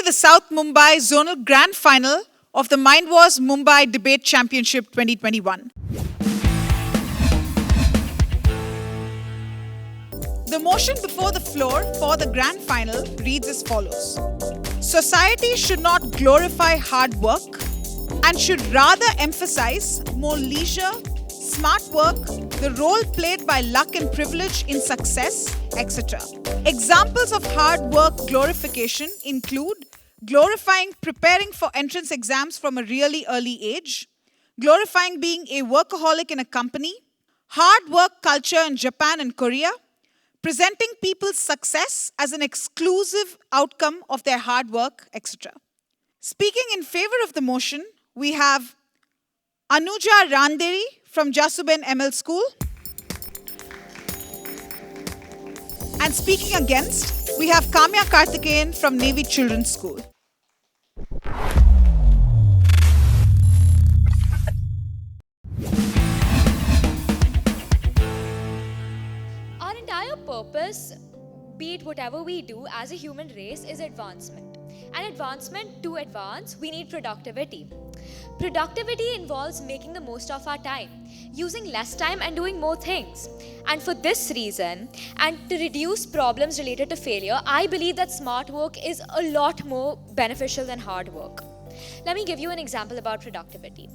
the South Mumbai Zonal Grand Final of the Mind Wars Mumbai Debate Championship 2021. The motion before the floor for the Grand Final reads as follows. Society should not glorify hard work and should rather emphasize more leisure, smart work, the role played by luck and privilege in success, etc. Examples of hard work glorification include glorifying preparing for entrance exams from a really early age, glorifying being a workaholic in a company, hard work culture in Japan and Korea, presenting people's success as an exclusive outcome of their hard work, etc. Speaking in favor of the motion, we have Anuja Randeri from Jasuben ML School. And speaking against, we have Kamya Karthikeyan from Navy Children's School. Our entire purpose, be it whatever we do as a human race, is advancement. And advancement, to advance, we need productivity. Productivity involves making the most of our time, using less time and doing more things. And for this reason, and to reduce problems related to failure, I believe that smart work is a lot more beneficial than hard work. Let me give you an example about productivity.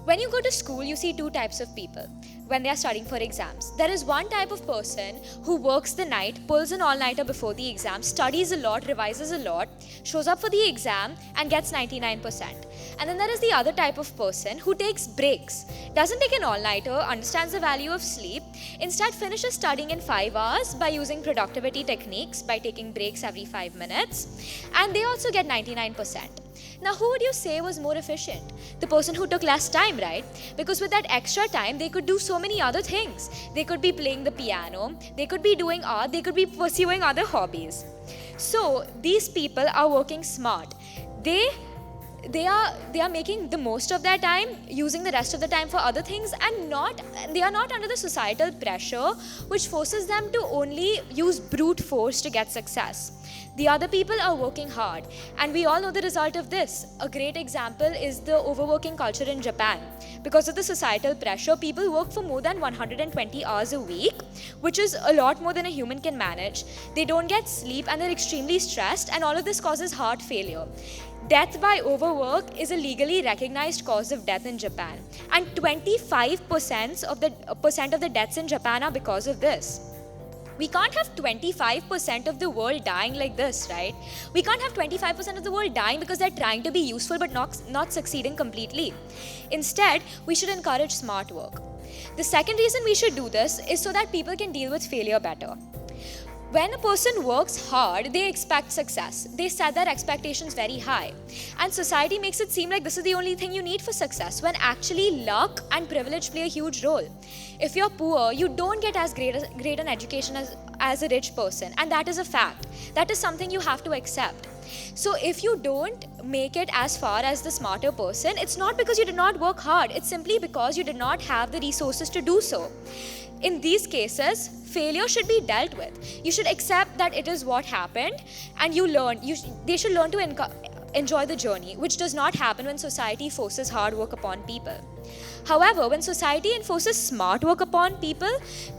When you go to school, you see two types of people when they are studying for exams. There is one type of person who works the night, pulls an all-nighter before the exam, studies a lot, revises a lot, shows up for the exam and gets 99%. And then there is the other type of person who takes breaks, doesn't take an all-nighter, understands the value of sleep, instead finishes studying in 5 hours by using productivity techniques, by taking breaks every 5 minutes, and they also get 99%. Now, who would you say was more efficient? The person who took less time, right? Because with that extra time, they could do so many other things. They could be playing the piano, they could be doing art, they could be pursuing other hobbies. So, these people are working smart. They are making the most of their time, using the rest of the time for other things, and they are not under the societal pressure which forces them to only use brute force to get success. The other people are working hard, and we all know the result of this. A great example is the overworking culture in Japan. Because of the societal pressure, people work for more than 120 hours a week, which is a lot more than a human can manage. They don't get sleep and they're extremely stressed, and all of this causes heart failure. Death by overwork is a legally recognized cause of death in Japan, and 25% of the deaths in Japan are because of this. We can't have 25% of the world dying like this, right? We can't have 25% of the world dying because they're trying to be useful but not succeeding completely. Instead, we should encourage smart work. The second reason we should do this is so that people can deal with failure better. When a person works hard, they expect success. They set their expectations very high. And society makes it seem like this is the only thing you need for success, when actually luck and privilege play a huge role. If you're poor, you don't get as great an education as a rich person. And that is a fact. That is something you have to accept. So if you don't make it as far as the smarter person, it's not because you did not work hard. It's simply because you did not have the resources to do so. In these cases, failure should be dealt with. You should accept that it is what happened, and you learn. They should learn to enjoy the journey, which does not happen when society forces hard work upon people. However, when society enforces smart work upon people,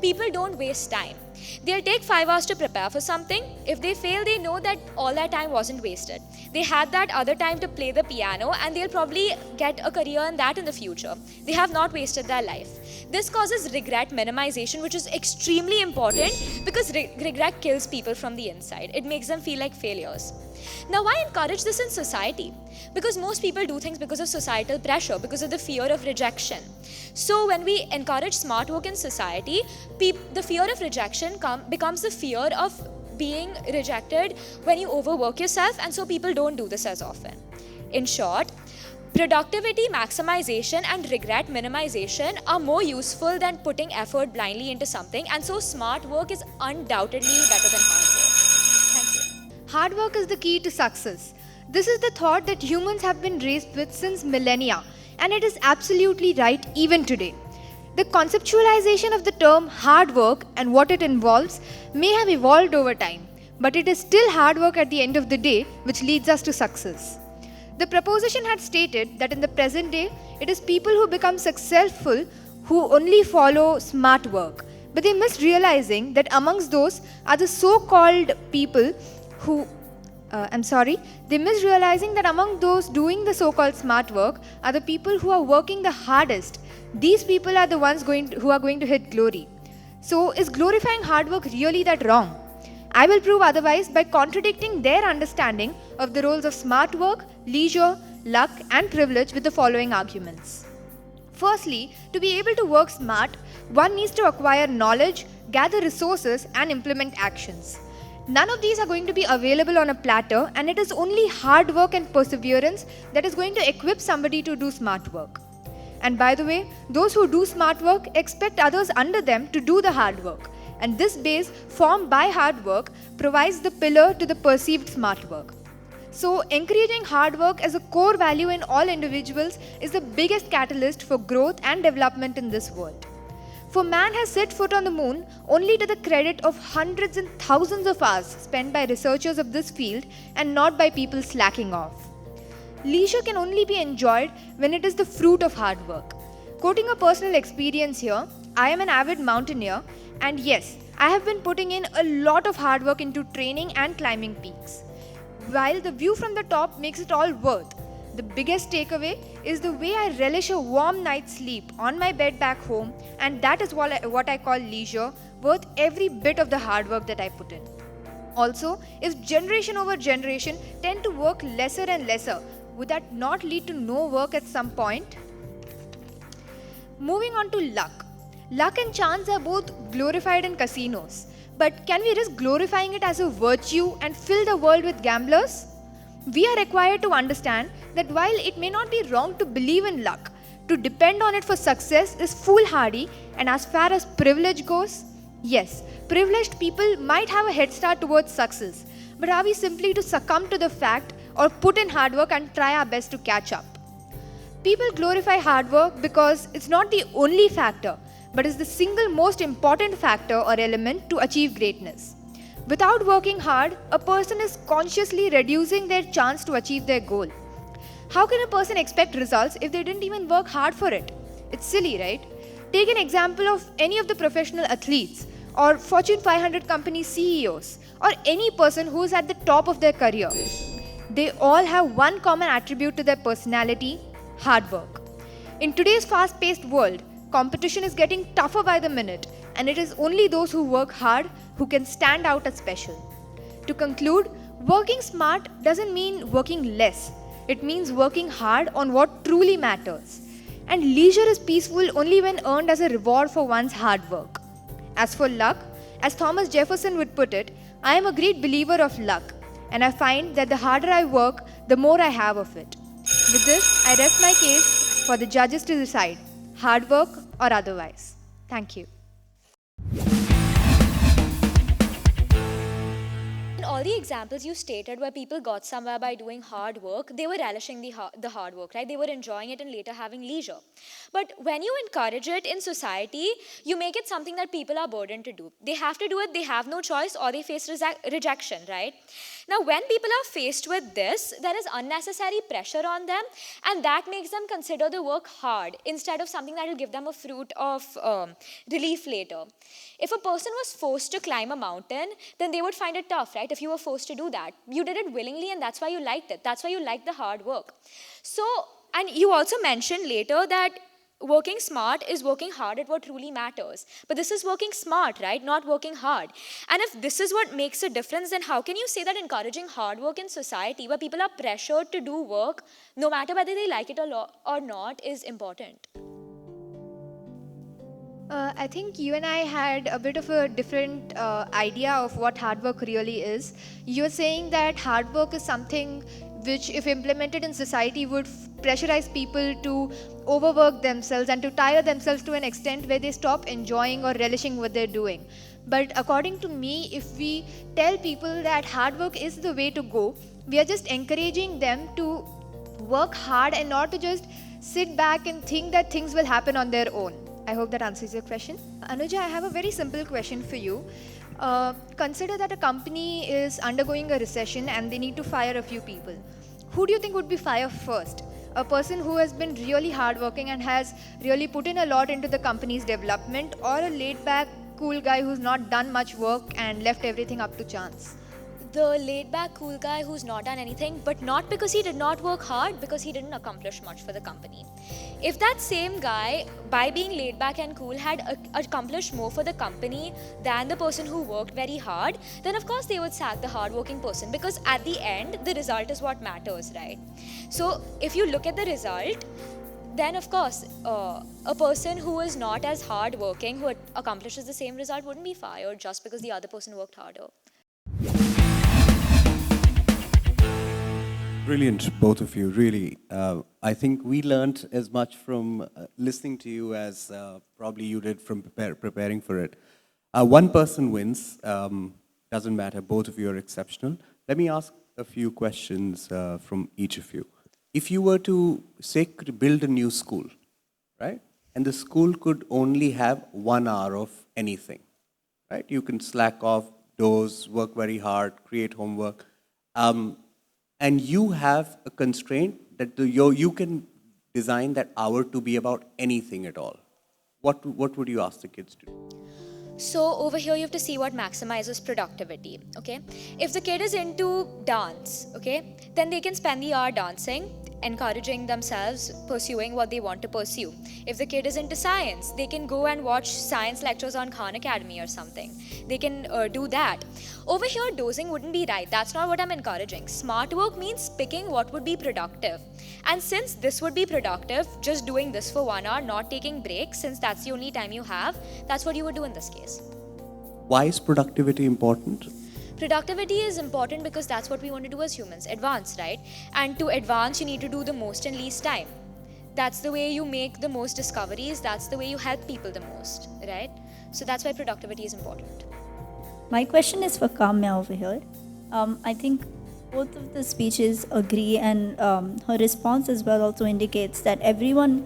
people don't waste time. They'll take 5 hours to prepare for something. If they fail, they know that all that time wasn't wasted. They had that other time to play the piano, and they'll probably get a career in that in the future. They have not wasted their life. This causes regret minimization, which is extremely important because regret kills people from the inside. It makes them feel like failures. Now, why encourage this in society? Because most people do things because of societal pressure, because of the fear of rejection. So when we encourage smart work in society, the fear of rejection becomes the fear of being rejected when you overwork yourself, and so people don't do this as often. In short, productivity maximization and regret minimization are more useful than putting effort blindly into something, and so smart work is undoubtedly better than hard work. Thank you. Hard work is the key to success. This is the thought that humans have been raised with since millennia, and it is absolutely right even today. The conceptualization of the term hard work and what it involves may have evolved over time, but it is still hard work at the end of the day which leads us to success. The proposition had stated that in the present day, it is people who become successful who only follow smart work. But they miss realizing that amongst those are the so-called people who they miss realizing that among those doing the so-called smart work are the people who are working the hardest. These people are the ones who are going to hit glory. So is glorifying hard work really that wrong? I will prove otherwise by contradicting their understanding of the roles of smart work, leisure, luck and privilege with the following arguments. Firstly, to be able to work smart, one needs to acquire knowledge, gather resources and implement actions. None of these are going to be available on a platter, and it is only hard work and perseverance that is going to equip somebody to do smart work. And by the way, those who do smart work expect others under them to do the hard work. And this base formed by hard work provides the pillar to the perceived smart work. So, encouraging hard work as a core value in all individuals is the biggest catalyst for growth and development in this world. For man has set foot on the moon only to the credit of hundreds and thousands of hours spent by researchers of this field and not by people slacking off. Leisure can only be enjoyed when it is the fruit of hard work. Quoting a personal experience here, I am an avid mountaineer, and yes, I have been putting in a lot of hard work into training and climbing peaks. While the view from the top makes it all worth, the biggest takeaway is the way I relish a warm night's sleep on my bed back home, and that is what I call leisure, worth every bit of the hard work that I put in. Also, if generation over generation tend to work lesser and lesser, would that not lead to no work at some point? Moving on to luck. Luck and chance are both glorified in casinos. But can we risk glorifying it as a virtue and fill the world with gamblers? We are required to understand that while it may not be wrong to believe in luck, to depend on it for success is foolhardy, and as far as privilege goes, yes, privileged people might have a head start towards success, but are we simply to succumb to the fact or put in hard work and try our best to catch up? People glorify hard work because it's not the only factor, but is the single most important factor or element to achieve greatness. Without working hard, a person is consciously reducing their chance to achieve their goal. How can a person expect results if they didn't even work hard for it? It's silly, right? Take an example of any of the professional athletes or Fortune 500 company CEOs or any person who is at the top of their career. They all have one common attribute to their personality: hard work. In today's fast-paced world, competition is getting tougher by the minute, and it is only those who work hard who can stand out as special. To conclude, working smart doesn't mean working less. It means working hard on what truly matters. And leisure is peaceful only when earned as a reward for one's hard work. As for luck, as Thomas Jefferson would put it, I am a great believer of luck, and I find that the harder I work, the more I have of it. With this, I rest my case for the judges to decide, hard work or otherwise. Thank you. In all the examples you stated where people got somewhere by doing hard work, they were relishing the hard work, right? They were enjoying it and later having leisure. But when you encourage it in society, you make it something that people are burdened to do. They have to do it, they have no choice, or they face rejection, right? Now, when people are faced with this, there is unnecessary pressure on them, and that makes them consider the work hard instead of something that will give them a fruit of relief later. If a person was forced to climb a mountain, then they would find it tough, right? If you were forced to do that, you did it willingly, and that's why you liked it. That's why you liked the hard work. So, and you also mentioned later that working smart is working hard at what truly matters. But this is working smart, right? Not working hard. And if this is what makes a difference, then how can you say that encouraging hard work in society where people are pressured to do work, no matter whether they like it or not, is important? I think you and I had a bit of a different idea of what hard work really is. You were saying that hard work is something which, if implemented in society, would pressurize people to overwork themselves and to tire themselves to an extent where they stop enjoying or relishing what they're doing. But according to me, if we tell people that hard work is the way to go, we are just encouraging them to work hard and not to just sit back and think that things will happen on their own. I hope that answers your question. Anuja, I have a very simple question for you. Consider that a company is undergoing a recession and they need to fire a few people. Who do you think would be fired first? A person who has been really hardworking and has really put in a lot into the company's development, or a laid back, cool guy who's not done much work and left everything up to chance? The laid back cool guy who's not done anything, but not because he did not work hard, because he didn't accomplish much for the company. If that same guy, by being laid back and cool, had accomplished more for the company than the person who worked very hard, then of course they would sack the hardworking person, because at the end the result is what matters, right? So if you look at the result, then of course a person who is not as hardworking, who accomplishes the same result, wouldn't be fired just because the other person worked harder. Brilliant, both of you, really. I think we learned as much from listening to you as probably you did from preparing for it. One person wins, doesn't matter, both of you are exceptional. Let me ask a few questions from each of you. If you were to, say, build a new school, right? And the school could only have 1 hour of anything, right? You can slack off, doze, work very hard, create homework. And you have a constraint that you can design that hour to be about anything at all. What would you ask the kids to do? So over here you have to see what maximizes productivity, okay? If the kid is into dance, okay, then they can spend the hour dancing, encouraging themselves, pursuing what they want to pursue. If the kid is into science, they can go and watch science lectures on Khan Academy or something. They can do that. Over here, dozing wouldn't be right. That's not what I'm encouraging. Smart work means picking what would be productive. And since this would be productive, just doing this for 1 hour, not taking breaks, since that's the only time you have, that's what you would do in this case. Why is productivity important? Productivity is important because that's what we want to do as humans, advance, right? And to advance, you need to do the most in least time. That's the way you make the most discoveries, that's the way you help people the most, right? So that's why productivity is important. My question is for Kamya over here. I think both of the speeches agree, and her response as well also indicates that everyone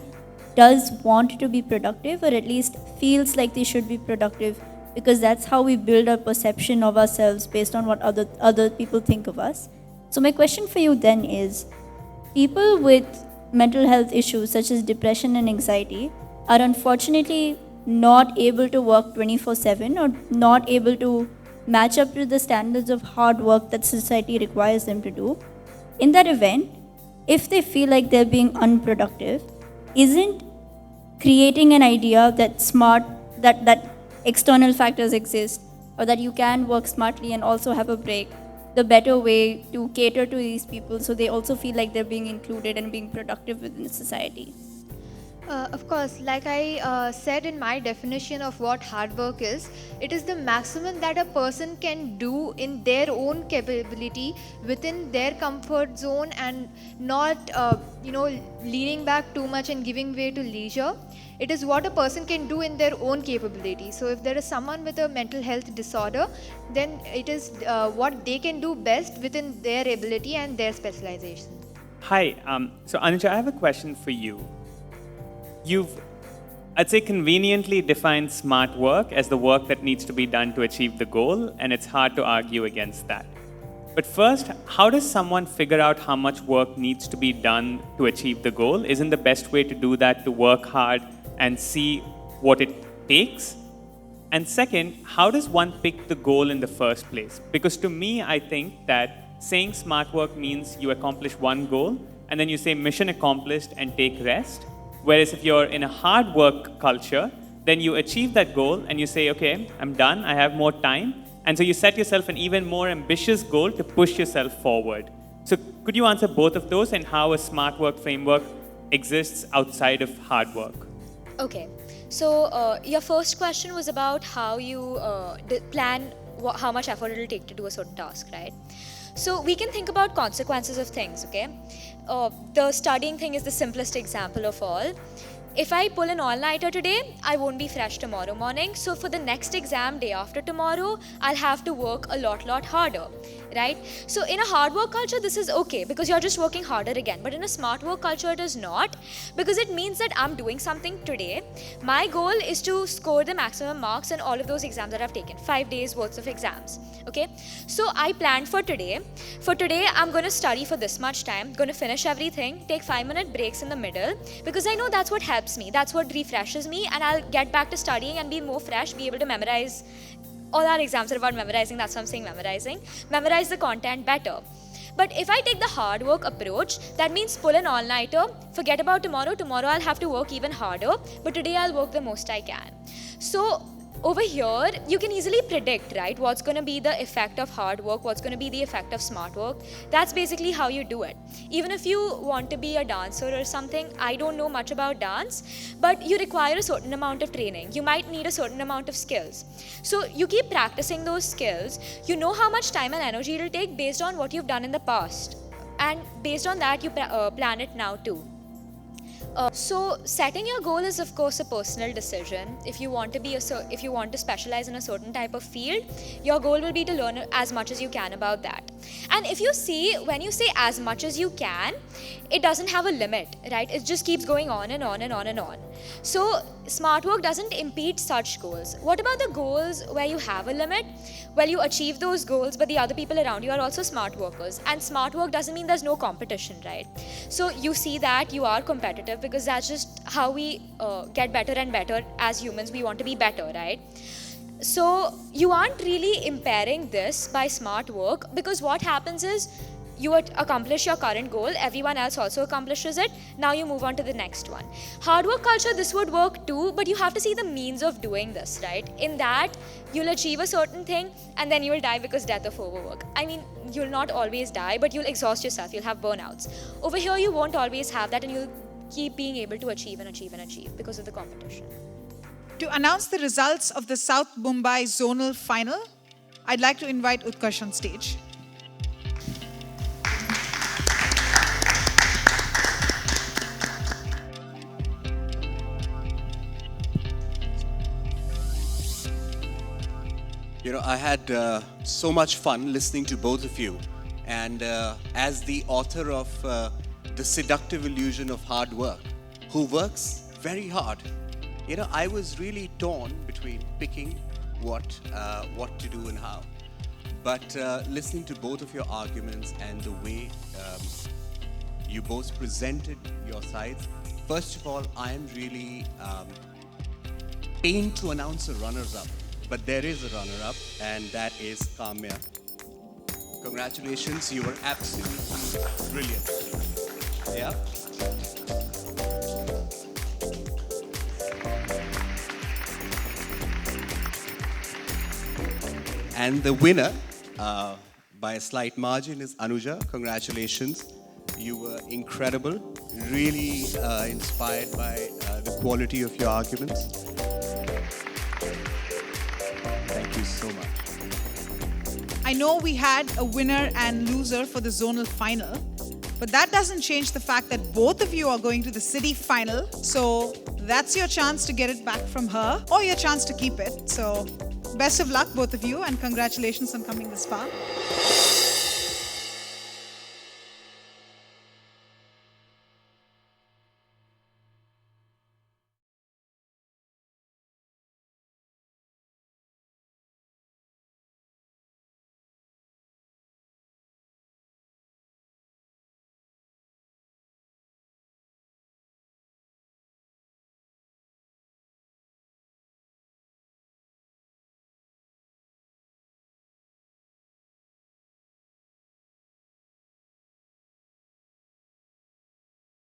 does want to be productive, or at least feels like they should be productive, because that's how we build our perception of ourselves based on what other people think of us. So my question for you then is, people with mental health issues such as depression and anxiety are unfortunately not able to work 24/7 or not able to match up to the standards of hard work that society requires them to do. In that event, if they feel like they're being unproductive, isn't creating an idea that external factors exist, or that you can work smartly and also have a break, the better way to cater to these people so they also feel like they're being included and being productive within society? Of course, like I said in my definition of what hard work is, it is the maximum that a person can do in their own capability within their comfort zone, and not leaning back too much and giving way to leisure. It is what a person can do in their own capability. So if there is someone with a mental health disorder, then it is what they can do best within their ability and their specialization. Hi, so Anuja, I have a question for you. You've, I'd say, conveniently defined smart work as the work that needs to be done to achieve the goal, and it's hard to argue against that. But first, how does someone figure out how much work needs to be done to achieve the goal? Isn't the best way to do that to work hard and see what it takes? And second, how does one pick the goal in the first place? Because to me, I think that saying smart work means you accomplish one goal, and then you say mission accomplished and take rest. Whereas if you're in a hard work culture, then you achieve that goal and you say, okay, I'm done, I have more time. And so you set yourself an even more ambitious goal to push yourself forward. So could you answer both of those, and how a smart work framework exists outside of hard work? Okay, so your first question was about how you plan how much effort it will take to do a certain task, right? So we can think about consequences of things, okay? The studying thing is the simplest example of all. If I pull an all-nighter today, I won't be fresh tomorrow morning. So for the next exam day after tomorrow, I'll have to work a lot harder, right? So in a hard work culture, this is okay because you're just working harder again. But in a smart work culture, it is not, because it means that I'm doing something today. My goal is to score the maximum marks in all of those exams that I've taken, 5 days worth of exams. Okay, so I planned for today. For today, I'm going to study for this much time, going to finish everything, take 5-minute breaks in the middle, because I know that's what helps me, that's what refreshes me, and I'll get back to studying and be more fresh, be able to memorize. All our exams are about memorizing, that's what I'm saying, memorizing. Memorize the content better. But if I take the hard work approach, that means pull an all-nighter, forget about tomorrow. Tomorrow I'll have to work even harder, but today I'll work the most I can. So over here, you can easily predict, right, what's going to be the effect of hard work, what's going to be the effect of smart work. That's basically how you do it. Even if you want to be a dancer or something, I don't know much about dance, but you require a certain amount of training. You might need a certain amount of skills. So you keep practicing those skills. You know how much time and energy it'll take based on what you've done in the past. And based on that, you plan it now too. So setting your goal is of course a personal decision. If you want to specialize in a certain type of field, your goal will be to learn as much as you can about that. And if you see, when you say as much as you can, it doesn't have a limit, right? It just keeps going on and on and on and on. So smart work doesn't impede such goals. What about the goals where you have a limit? Well, you achieve those goals, but the other people around you are also smart workers. And smart work doesn't mean there's no competition, right? So you see that you are competitive because that's just how we get better and better as humans. We want to be better, right? So you aren't really impairing this by smart work, because what happens is you accomplish your current goal, everyone else also accomplishes it, now you move on to the next one. Hard work culture, this would work too, but you have to see the means of doing this, right? In that, you'll achieve a certain thing and then you will die because death of overwork. I mean, you'll not always die, but you'll exhaust yourself, you'll have burnouts. Over here, you won't always have that, and you'll keep being able to achieve and achieve and achieve because of the competition. To announce the results of the South Mumbai Zonal Final, I'd like to invite Utkarsh on stage. You know, I had so much fun listening to both of you. And as the author of The Seductive Illusion of Hard Work, who works very hard, you know, I was really torn between picking what to do and how. But listening to both of your arguments and the way you both presented your sides, first of all, I am really pained to announce a runners-up. But there is a runner-up, and that is Kamya. Congratulations, you were absolutely brilliant. Yeah? And the winner, by a slight margin, is Anuja. Congratulations. You were incredible, really inspired by the quality of your arguments. Thank you so much. I know we had a winner and loser for the zonal final, but that doesn't change the fact that both of you are going to the city final. So that's your chance to get it back from her, or your chance to keep it. So best of luck, both of you, and congratulations on coming this far.